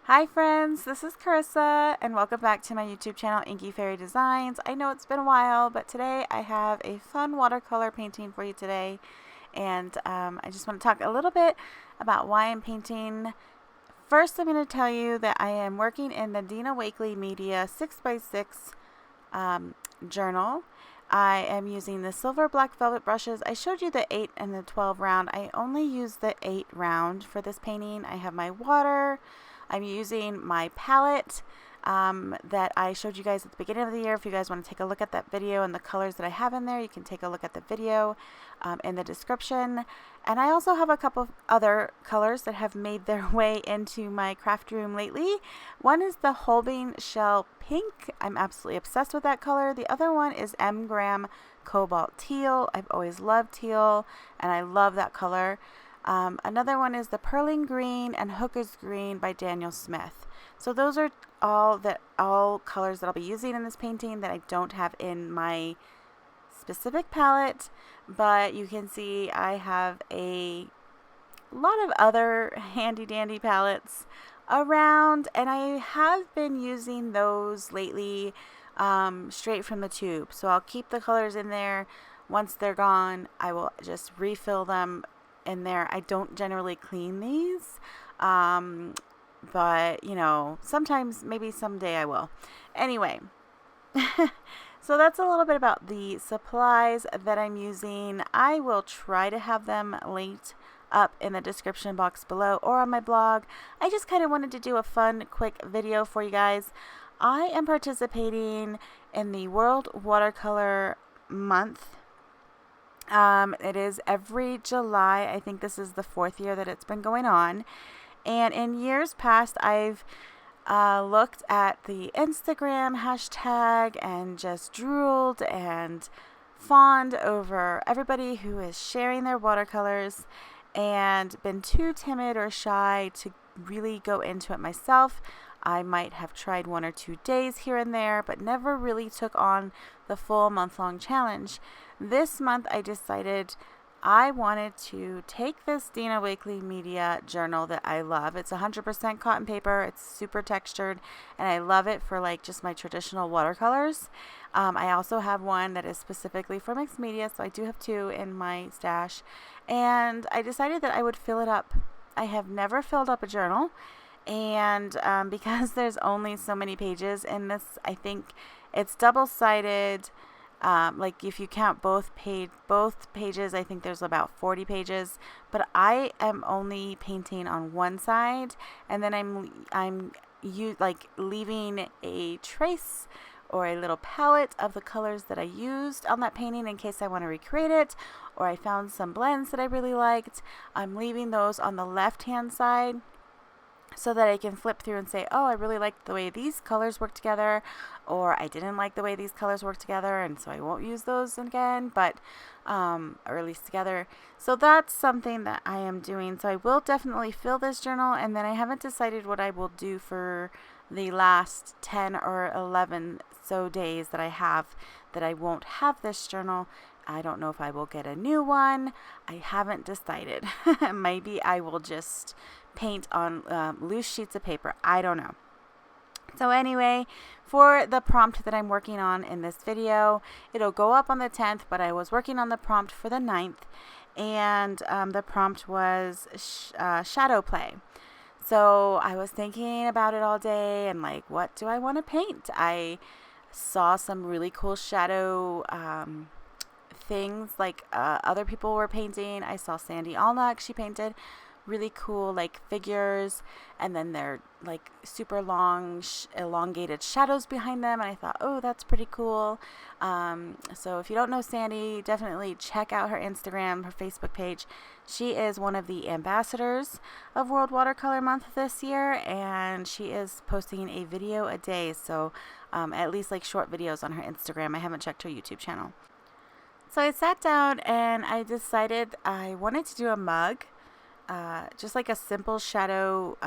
Hi friends, this is Carissa and welcome back to my YouTube channel Inky Fairy Designs. I know it's been a while, but today I have a fun watercolor painting for you today, and I just want to talk a little bit about why I'm painting. First, I'm going to tell you that I am working in the Dina Wakley Media 6x6 journal. I am using the silver black velvet brushes. I showed you the 8 and the 12 round. I only use the 8 round for this painting. I have my water. I'm using my palette that I showed you guys at the beginning of the year. If you guys want to take a look at that video and the colors that I have in there, you can take a look at the video in the description. And I also have a couple of other colors that have made their way into my craft room lately. One is the Holbein Shell Pink. I'm absolutely obsessed with that color. The other one is M-Gram Cobalt Teal. I've always loved teal, and I love that color. Another one is the Pearling Green and Hooker's Green by Daniel Smith. So those are all colors that I'll be using in this painting that I don't have in my specific palette, but you can see I have a lot of other handy dandy palettes around, and I have been using those lately straight from the tube. So I'll keep the colors in there. Once they're gone, I will just refill them in there. I don't generally clean these, but you know, sometimes, maybe someday I will. Anyway, so that's a little bit about the supplies that I'm using. I will try to have them linked up in the description box below or on my blog. I just kind of wanted to do a fun, quick video for you guys. I am participating in the World Watercolor Month. It is every July. I think this is the 4th year that it's been going on. And in years past, I've looked at the Instagram hashtag and just drooled and fawned over everybody who is sharing their watercolors and been too timid or shy to really go into it myself. I might have tried 1 or 2 days here and there, but never really took on the full month-long challenge. This month I decided I wanted to take this Dina Wakley Media journal that I love. It's 100% cotton paper. It's super textured, and I love it for like just my traditional watercolors. I also have one that is specifically for mixed media, so I do have 2 in my stash. And I decided that I would fill it up. I have never filled up a journal. And because there's only so many pages in this, I think it's double-sided. Like if you count both pages, I think there's about 40 pages. But I am only painting on one side, and then I'm leaving a trace or a little palette of the colors that I used on that painting in case I want to recreate it, or I found some blends that I really liked. I'm leaving those on the left-hand side, so that I can flip through and say, oh, I really liked the way these colors work together, or I didn't like the way these colors work together, and so I won't use those again, but or at least together. So that's something that I am doing. So I will definitely fill this journal, and then I haven't decided what I will do for the last 10 or 11 so days that I have that I won't have this journal. I don't know if I will get a new one. I haven't decided. Maybe I will just paint on loose sheets of paper. I don't know. So anyway, for the prompt that I'm working on in this video, it'll go up on the 10th, but I was working on the prompt for the 9th, and the prompt was shadow play. So I was thinking about it all day and like, what do I want to paint? I saw some really cool shadow things like other people were painting. I saw Sandy Alnuck, she painted really cool like figures, and then they're like super long elongated shadows behind them, and I thought, oh, that's pretty cool. So if you don't know Sandy, definitely check out her Instagram, her Facebook page. She is one of the ambassadors of World Watercolor Month this year, and she is posting a video a day, so at least like short videos on her Instagram. I haven't checked her YouTube channel. So I sat down and I decided I wanted to do a mug. Just like a simple shadow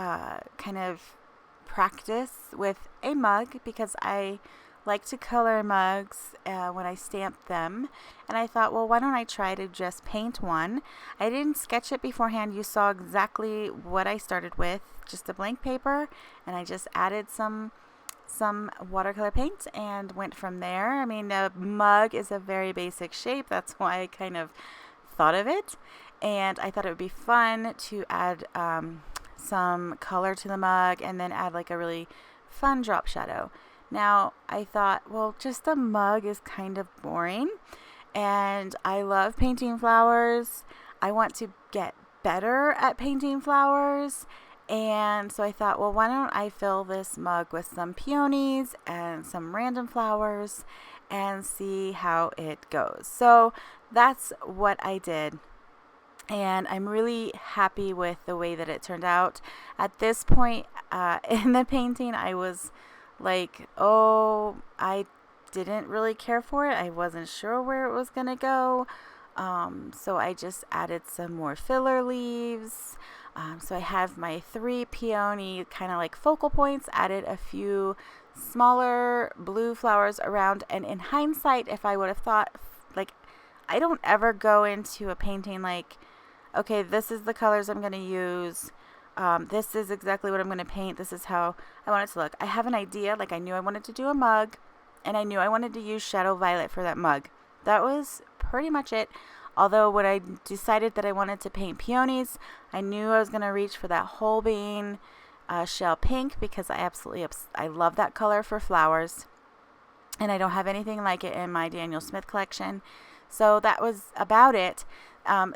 kind of practice with a mug, because I like to color mugs when I stamp them, and I thought, well, why don't I try to just paint one? I didn't sketch it beforehand. You saw exactly what I started with, just a blank paper, and I just added some watercolor paint and went from there. I mean, a mug is a very basic shape. That's why I kind of thought of it, and I thought it would be fun to add some color to the mug and then add like a really fun drop shadow. Now I thought, well, just a mug is kind of boring, and I love painting flowers. I want to get better at painting flowers, and so I thought, well, why don't I fill this mug with some peonies and some random flowers and see how it goes. So that's what I did, and I'm really happy with the way that it turned out. At this point in the painting, I was like, oh, I didn't really care for it. I wasn't sure where it was gonna go, so I just added some more filler leaves. So I have my 3 peony kind of like focal points, added a few smaller blue flowers around, and in hindsight, if I would have thought, like, I don't ever go into a painting like, okay, this is the colors I'm going to use, this is exactly what I'm going to paint, this is how I want it to look. I have an idea, like I knew I wanted to do a mug, and I knew I wanted to use Shadow Violet for that mug. That was pretty much it. Although when I decided that I wanted to paint peonies, I knew I was going to reach for that Holbein shell pink, because I love that color for flowers, and I don't have anything like it in my Daniel Smith collection. So that was about it.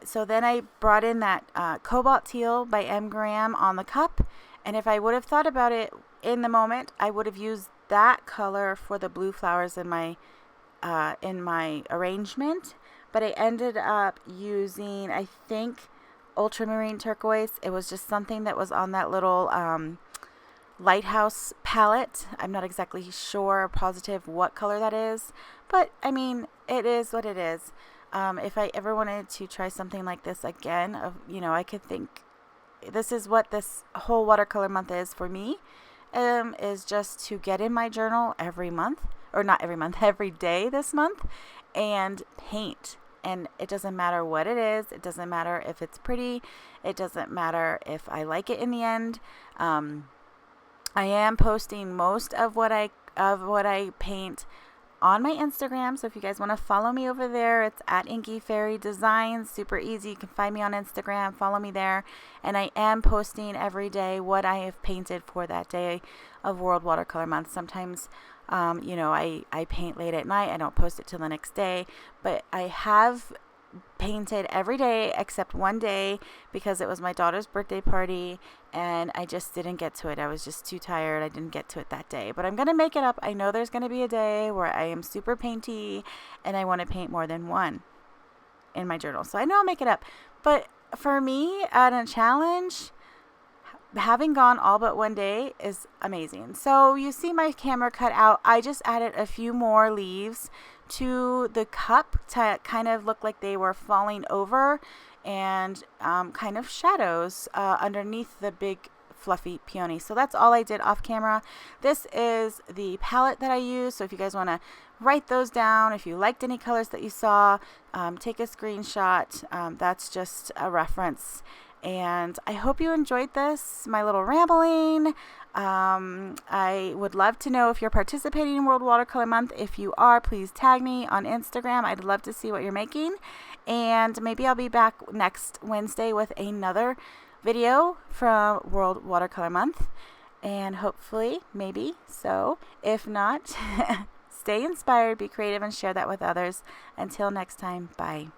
So then I brought in that Cobalt Teal by M. Graham on the cup, and if I would have thought about it in the moment, I would have used that color for the blue flowers in my arrangement. But I ended up using, I think, Ultramarine Turquoise. It was just something that was on that little lighthouse palette. I'm not exactly sure or positive what color that is, but I mean, it is what it is. If I ever wanted to try something like this again, I could think, this is what this whole watercolor month is for me, is just to get in my journal every month, or not every month, every day this month, and paint. And it doesn't matter what it is. It doesn't matter if it's pretty. It doesn't matter if I like it in the end. I am posting most of what I paint on my Instagram. So if you guys want to follow me over there, it's at Inky Fairy Designs. Super easy. You can find me on Instagram. Follow me there. And I am posting every day what I have painted for that day of World Watercolor Month. Sometimes I paint late at night. I don't post it till the next day, but I have painted every day except one day because it was my daughter's birthday party and I just didn't get to it. I was just too tired. I didn't get to it that day, but I'm going to make it up. I know there's going to be a day where I am super painty and I want to paint more than one in my journal. So I know I'll make it up, but for me, at a challenge, having gone all but one day is amazing. So you see my camera cut out. I just added a few more leaves to the cup to kind of look like they were falling over, and kind of shadows underneath the big fluffy peony. So that's all I did off camera. This is the palette that I use. So if you guys want to write those down, if you liked any colors that you saw, take a screenshot. That's just a reference. And I hope you enjoyed this, my little rambling. I would love to know if you're participating in World Watercolor Month. If you are, please tag me on Instagram. I'd love to see what you're making. And maybe I'll be back next Wednesday with another video from World Watercolor Month. And hopefully, maybe so. If not, stay inspired, be creative, and share that with others. Until next time, bye.